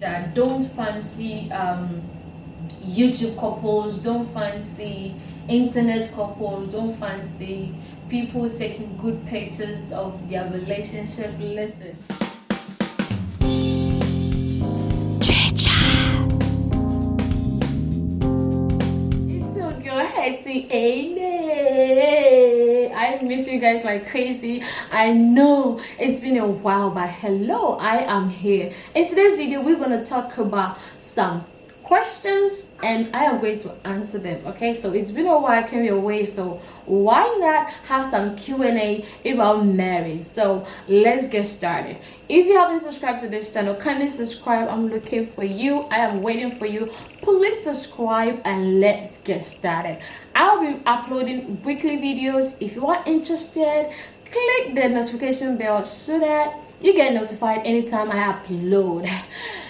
that don't fancy YouTube couples, don't fancy internet couples, don't fancy people taking good pictures of their relationship. Listen. CHITCHAT. It's your girl Hetty. I miss you guys like crazy. I know it's been a while, but hello, I am here. In today's video, we're gonna talk about some questions and I am going to answer them. Okay, so it's been a while I came your way, so why not have some Q&A about marriage? So let's get started. If you haven't subscribed to this channel, kindly subscribe. I'm looking for you. I am waiting for you. Please subscribe and let's get started. I'll be uploading weekly videos. If you are interested, click the notification bell so that you get notified anytime I upload.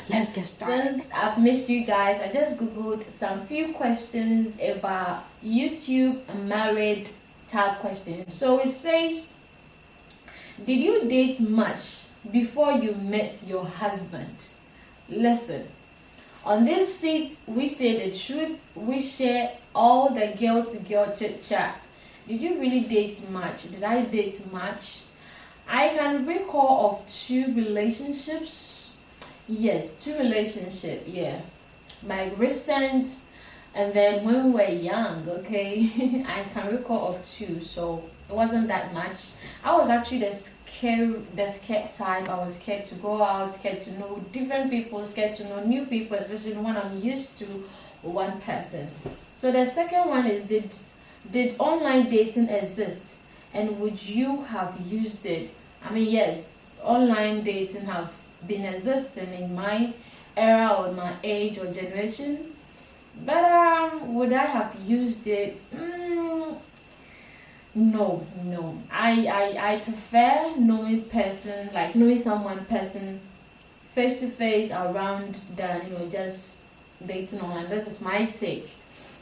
Let's get started. Since I've missed you guys, I just googled some few questions about YouTube married type questions. So it says, did you date much before you met your husband? Listen, on this seat we say the truth, we share all the girl to girl chit chat. Did you really date much? Did I date much? I can recall of 2 relationships. Yes, 2 relationships. Yeah, my recent, and then when we were young. Okay, I can recall of 2, so it wasn't that much. I was actually the scared type. I was scared to go out, scared to know different people, scared to know new people, especially when I'm used to one person. So the second one is, did online dating exist, and would you have used it? I mean, yes, online dating have been existing in my era or my age or generation, but would I have used it? No. I prefer knowing someone person face to face around than just dating online. This is my take.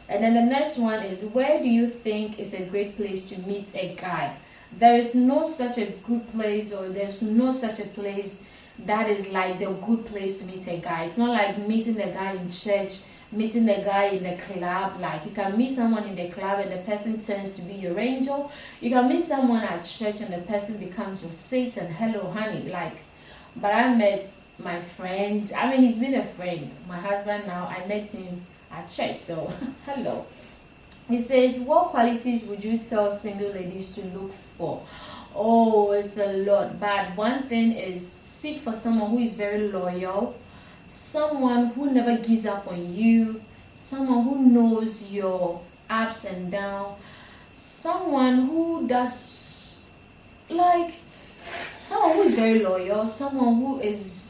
And then the next one is, where do you think is a great place to meet a guy? There is no such a good place, or there's no such a place that is like the good place to meet a guy. It's not like meeting the guy in church, meeting the guy in the club. Like, you can meet someone in the club and the person turns to be your angel. You can meet someone at church and the person becomes your Satan. Hello, honey. Like, but I met my friend. I mean, he's been a friend. My husband now. I met him at church. So, hello. He says, what qualities would you tell single ladies to look for? Oh, it's a lot. But one thing is, seek for someone who is very loyal, someone who never gives up on you, someone who knows your ups and downs, someone who does, like, someone who is very loyal, someone who is,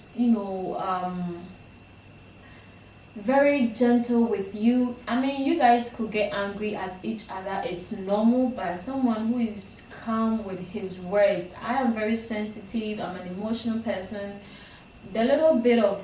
very gentle with you. I mean, you guys could get angry at each other, it's normal, but someone who is calm with his words. I am very sensitive, I'm an emotional person. The little bit of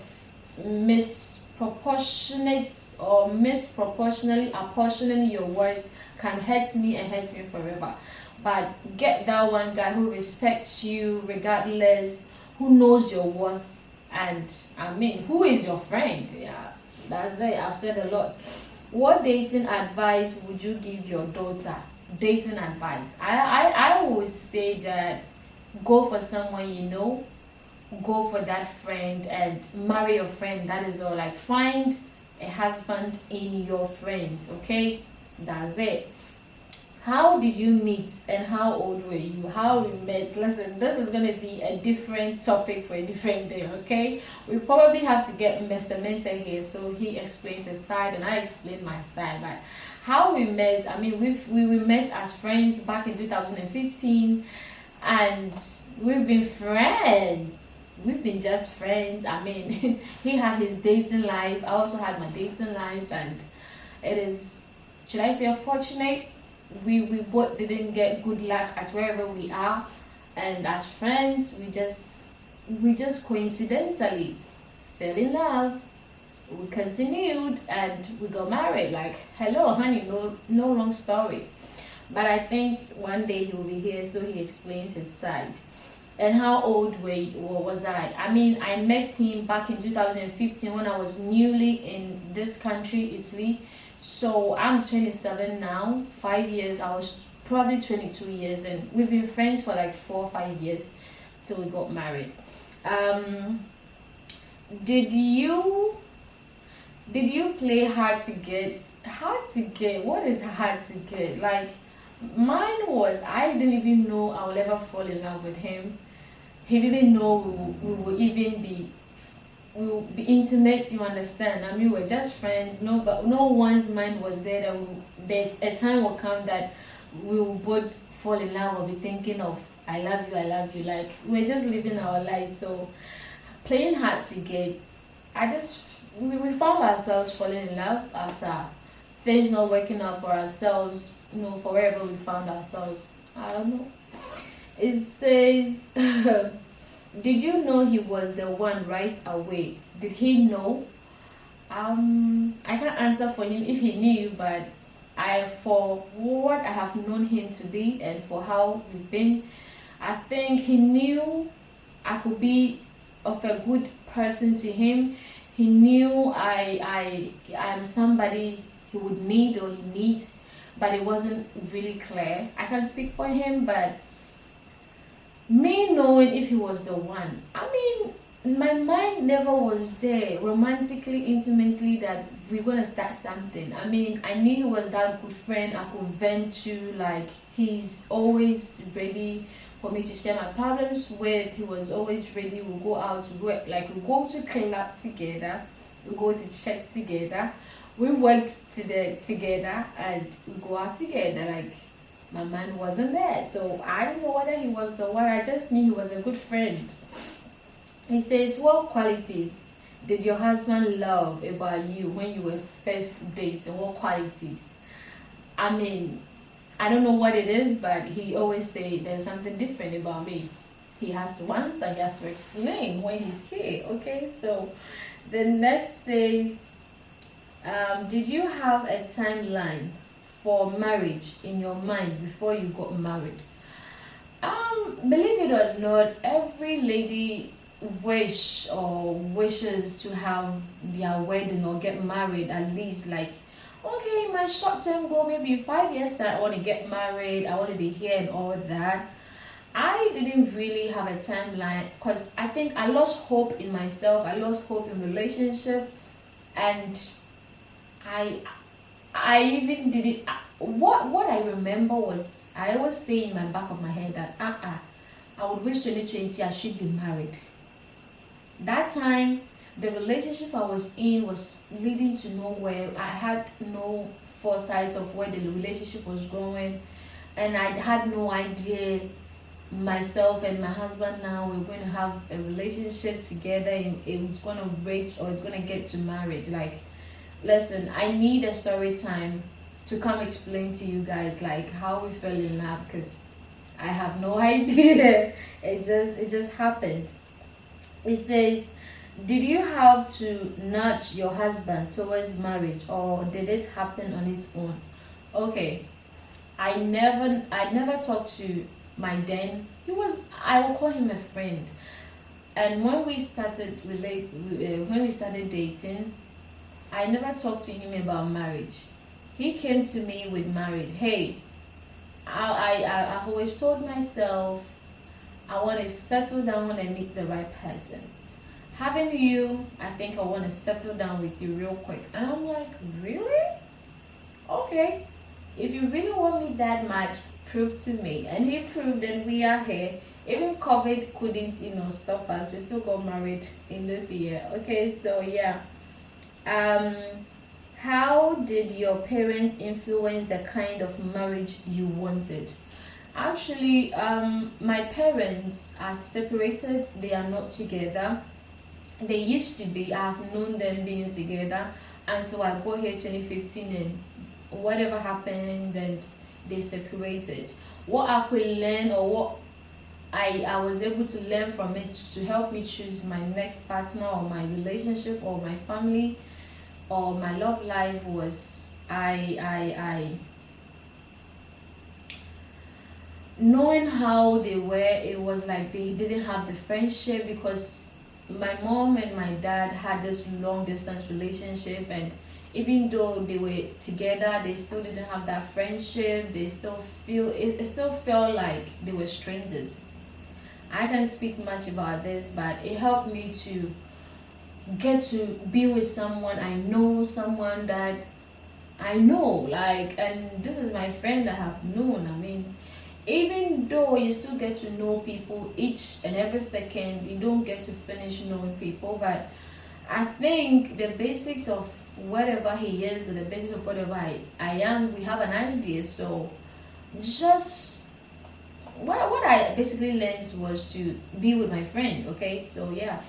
misproportionally apportioning your words can hurt me and hurt me forever. But get that one guy who respects you regardless, who knows your worth, and I mean, who is your friend. Yeah, that's it. I've said a lot. What dating advice would you give your daughter? Dating advice. I always say that go for someone you know, go for that friend and marry your friend. That is all. Like, find a husband in your friends. Okay, that's it. How did you meet and how old were you? How we met? Listen, this is going to be a different topic for a different day, okay? We probably have to get Mr. Mensa here so he explains his side and I explain my side. But how we met, I mean, we met as friends back in 2015 and we've been friends. We've been just friends. I mean, he had his dating life. I also had my dating life, and it is, should I say, unfortunate. We both didn't get good luck at wherever we are, and as friends we just coincidentally fell in love. We continued and we got married. Like, hello honey, no long story. But I think one day he will be here so he explains his side. And how old was I? I mean, I met him back in 2015 when I was newly in this country, Italy. So I'm 27 now. 5 years. I was probably 22 years, and we've been friends for like 4 or 5 years till we got married. Did you play hard to get? Hard to get? What is hard to get? Like mine was, I didn't even know I would ever fall in love with him. He didn't know we would even be intimate. You understand? I mean, we're just friends. No, but no one's mind was there that a time will come that we will both fall in love or be thinking of I love you. Like we're just living our lives. So playing hard to get. We found ourselves falling in love after things not working out for ourselves. For wherever we found ourselves. I don't know. It says, did you know he was the one right away? Did he know? I can't answer for him if he knew, but for what I have known him to be and for how we've been, I think he knew I could be of a good person to him. He knew I am somebody he would need or he needs, but it wasn't really clear. I can speak for him, but me knowing if he was the one, I mean, my mind never was there romantically, intimately that we're gonna start something. I mean, I knew he was that good friend I could vent to. Like he's always ready for me to share my problems with. He was always ready. We'll go out to work, like we go to club together, we go to church together, we worked together, and we go out together. Like my man wasn't there, so I don't know whether he was the one. I just knew he was a good friend. He says, what qualities did your husband love about you when you were first dating? What qualities? I mean, I don't know what it is, but he always say there's something different about me. He has to answer, he has to explain when he's here. Okay, so the next says, did you have a timeline for marriage in your mind before you got married? Believe it or not, every lady wishes to have their wedding or get married at least like, okay, my short-term goal, maybe 5 years that I want to get married, I want to be here and all that. I didn't really have a timeline because I think I lost hope in myself. I lost hope in relationship, and I even didn't. What I remember was I always say in my back of my head that I would wish 2020 I should be married. That time, the relationship I was in was leading to nowhere. I had no foresight of where the relationship was going, and I had no idea myself and my husband now we're going to have a relationship together and it's going to reach or it's going to get to marriage. Like, listen, I need a story time to come explain to you guys like how we fell in love, because I have no idea. It just happened. It says, did you have to nudge your husband towards marriage, or did it happen on its own? Okay, I never talked to my then. I will call him a friend, and when we started dating, I never talked to him about marriage. He came to me with marriage. Hey, I've always told myself I want to settle down when I meet the right person. Having you, I think I want to settle down with you real quick. And I'm like, really? Okay. If you really want me that much, prove to me. And he proved, and we are here. Even COVID couldn't, stop us. We still got married in this year. Okay, so yeah. How did your parents influence the kind of marriage you wanted? Actually, my parents are separated. They are not together. They used to be. I have known them being together until I got here 2015, and whatever happened, then they separated. What I could learn, or what I was able to learn from it to help me choose my next partner or my relationship or my family or my love life knowing how they were, it was like they didn't have the friendship, because my mom and my dad had this long distance relationship, and even though they were together, they still didn't have that friendship. They still feel it still felt like they were strangers. I can't speak much about this, but it helped me to get to be with someone I know, someone that I know, like, and this is my friend I have known. I mean, even though you still get to know people each and every second, you don't get to finish knowing people, but I think the basics of whatever he is, the basis of whatever I am, we have an idea. So just what I basically learned was to be with my friend. Okay, so yeah.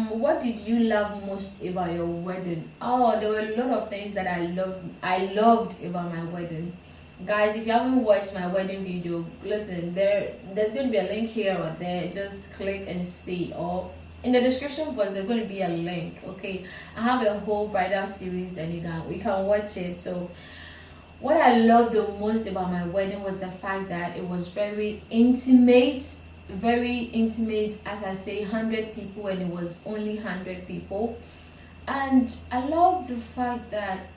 What did you love most about your wedding? Oh, there were a lot of things that I loved about my wedding. Guys, if you haven't watched my wedding video, listen, there's going to be a link here or there. Just click and see, or in the description box there's going to be a link. Okay, I have a whole bridal series and we can watch it. So what I loved the most about my wedding was the fact that it was very intimate, as I say, 100 people, and it was only 100 people. And I love the fact that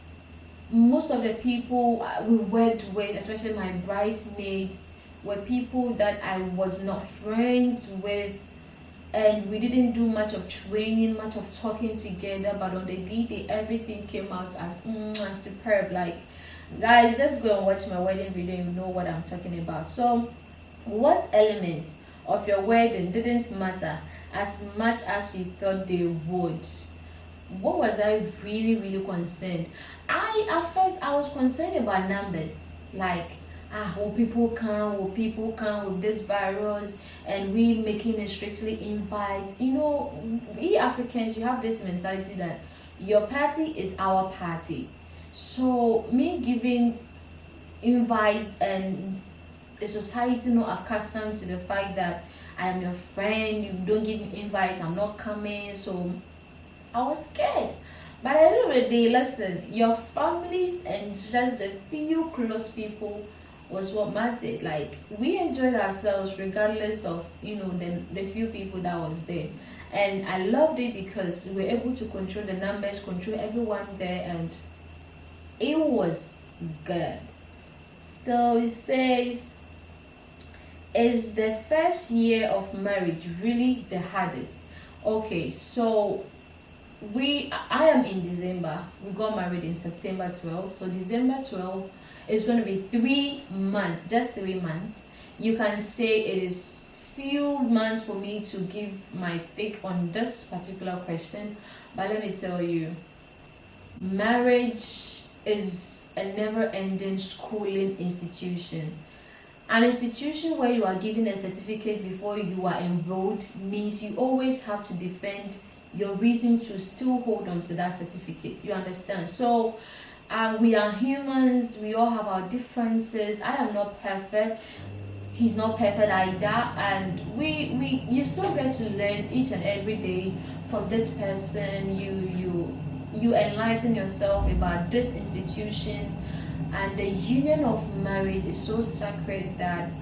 most of the people we worked with, especially my bridesmaids, were people that I was not friends with, and we didn't do much of training, much of talking together, but on the day everything came out as superb. Like, guys, just go and watch my wedding video and you know what I'm talking about. So what elements of your wedding didn't matter as much as you thought they would? What was I really concerned? At first I was concerned about numbers, like, will people come with this virus, and we making it strictly invites. You know, we Africans, we have this mentality that your party is our party. So me giving invites, and the society not accustomed to the fact that I am your friend, you don't give me invites, I'm not coming. So I was scared. But at the end of the day, listen, your families and just the few close people was what mattered. Like, we enjoyed ourselves regardless of, you know, the few people that was there. And I loved it because we were able to control the numbers, control everyone there, and it was good. So it says, is the first year of marriage really the hardest? Okay, so I am in December. We got married in September 12. So December 12 is going to be 3 months, just 3 months. You can say it is few months for me to give my take on this particular question. But let me tell you, marriage is a never-ending schooling institution. An institution where you are given a certificate before you are enrolled means you always have to defend your reason to still hold on to that certificate. You understand? So we are humans, we all have our differences. I am not perfect, he's not perfect either, and you still get to learn each and every day from this person. You enlighten yourself about this institution. And the union of marriage is so sacred that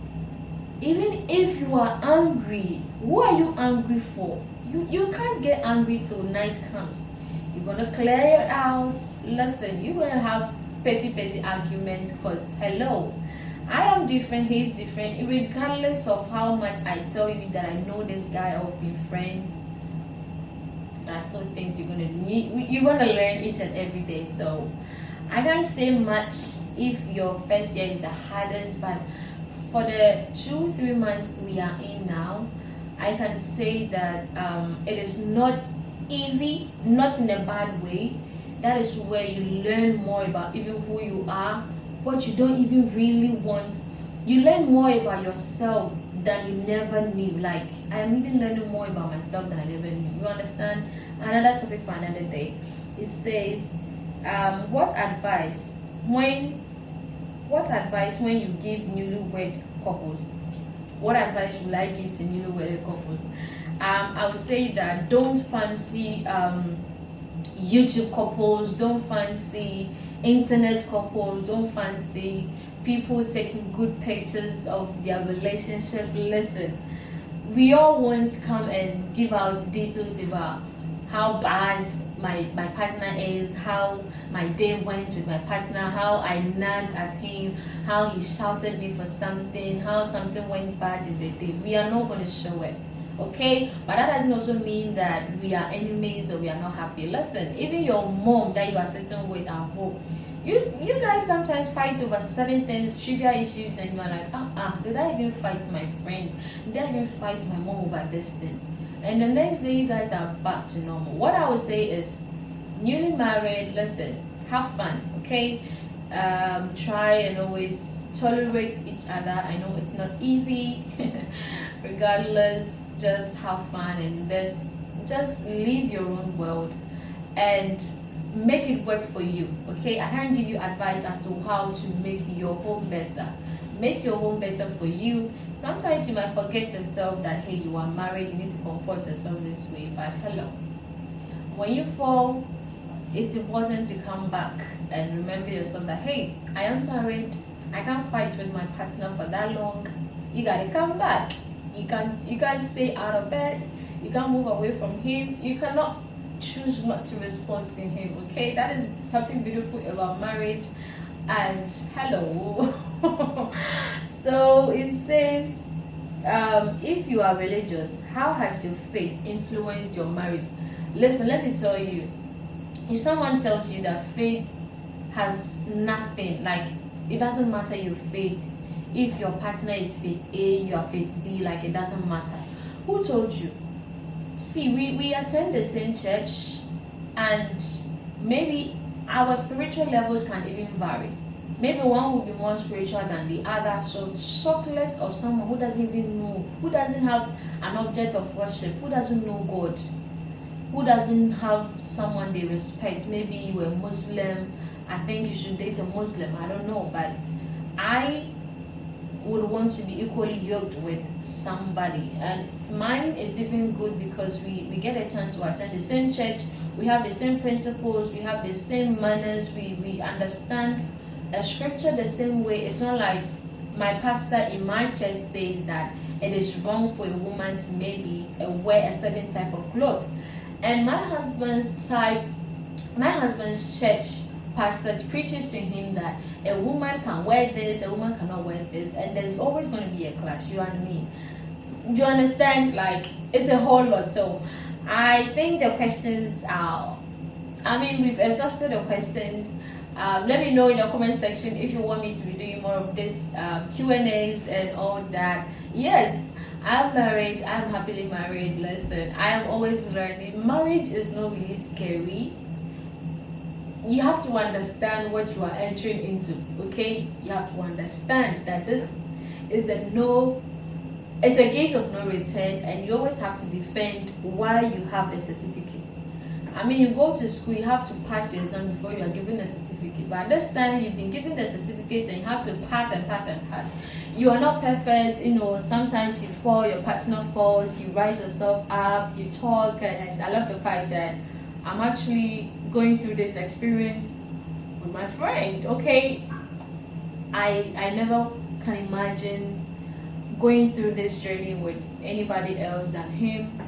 even if you are angry, who are you angry for? You can't get angry till night comes. You're gonna clear it out. Listen, you're gonna have petty arguments, because hello, I am different, he's different. Regardless of how much I tell you that I know this guy or be friends, there are still things you're gonna learn each and every day. So I can't say much if your first year is the hardest, but for the 2-3 months we are in now, I can say that it is not easy, not in a bad way. That is where you learn more about even who you are, what you don't even really want. You learn more about yourself than you never knew. Like, I am even learning more about myself than I never knew. You understand? Another topic for another day. It says, what advice when you give newlywed couples? What advice would I give to newlywed couples? I would say that don't fancy YouTube couples, don't fancy internet couples, don't fancy people taking good pictures of their relationship. Listen, we all won't come and give out details about how bad my partner is, how my day went with my partner, how I nagged at him, how he shouted me for something, how something went bad in the day. We are not going to show it, okay? But that doesn't also mean that we are enemies or we are not happy. Listen, even your mom that you are sitting with at home, you guys sometimes fight over certain things, trivial issues, and you're like, did I even fight my friend? Did I even fight my mom over this thing? And the next day you guys are back to normal. What I would say is, newly married, listen, have fun, okay? Try and always tolerate each other. I know it's not easy. Regardless, just have fun and just live your own world and make it work for you, okay? I can't give you advice as to how to make your home better. Make your home better for you. Sometimes you might forget yourself that, hey, you are married, you need to comport yourself this way. But hello, when you fall, it's important to come back and remember yourself that, hey, I am married, I can't fight with my partner for that long. You gotta come back. You can't stay out of bed. You can't move away from him. You cannot choose not to respond to him, okay? That is something beautiful about marriage. And hello. So it says, if you are religious, how has your faith influenced your marriage? Listen, let me tell you, if someone tells you that faith has nothing, like it doesn't matter your faith, if your partner is faith A, you are faith B, like it doesn't matter. Who told you? See, we attend the same church, and maybe our spiritual levels can even vary. Maybe one will be more spiritual than the other. So talk less of someone who doesn't even know, who doesn't have an object of worship, who doesn't know God, who doesn't have someone they respect. Maybe you were Muslim, I think you should date a Muslim, I don't know, but I would want to be equally yoked with somebody. And mine is even good because we get a chance to attend the same church, we have the same principles, we have the same manners, we understand a scripture the same way. It's not like my pastor in my church says that it is wrong for a woman to maybe wear a certain type of cloth. And my husband's church pastor preaches to him that a woman can wear this, a woman cannot wear this, and there's always going to be a clash, you and me. Do you understand? Like, it's a whole lot. So I think the questions are, we've exhausted the questions. Let me know in the comment section if you want me to be doing more of this Q&As and all that. Yes, I'm married, I'm happily married. Listen, I am always learning. Marriage is not really scary. You have to understand what you are entering into, okay? You have to understand that this is it's a gate of no return, and you always have to defend why you have the certificate. You go to school, you have to pass your exam before you are given a certificate. But this time, you've been given the certificate and you have to pass and pass and pass. You are not perfect, sometimes you fall, your partner falls, you rise yourself up, you talk, and I love the fact that I'm actually going through this experience with my friend, okay? I never can imagine going through this journey with anybody else than him.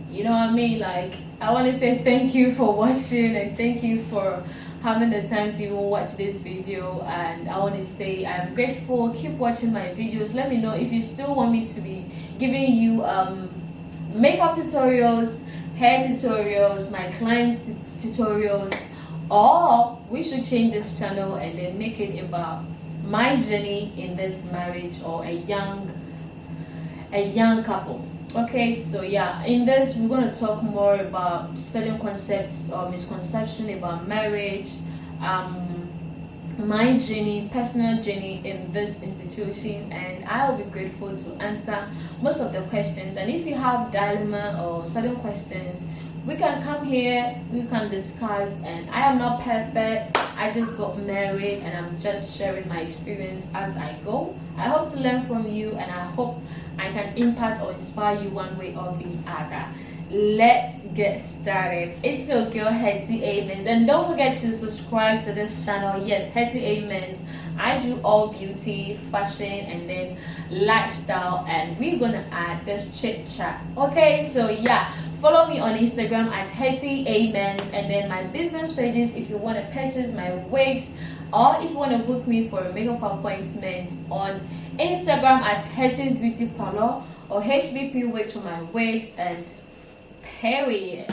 You know what I mean? Like, I want to say thank you for watching, and thank you for having the time to even watch this video. And I want to say I'm grateful. Keep watching my videos. Let me know if you still want me to be giving you makeup tutorials, hair tutorials, my clients tutorials, or we should change this channel and then make it about my journey in this marriage, or a young couple. Okay, so yeah, in this we're going to talk more about certain concepts or misconception about marriage, my journey, personal journey in this institution, and I'll be grateful to answer most of the questions. And if you have dilemma or certain questions, we can come here, we can discuss. And I am not perfect, I just got married and I'm just sharing my experience as I go. I hope to learn from you, and I hope I can impact or inspire you one way or the other. Let's get started. It's your girl Hetty Amens, and don't forget to subscribe to this channel. Yes, Hetty Amens. I do all beauty, fashion, and then lifestyle, and we're gonna add this chit chat. Okay, so yeah, follow me on Instagram at Hetty Amens, and then my business pages if you want to purchase my wigs, or if you want to book me for a makeup appointment on Instagram at Hetty's Beauty Parlor, or HBP Wigs for my wigs, and period.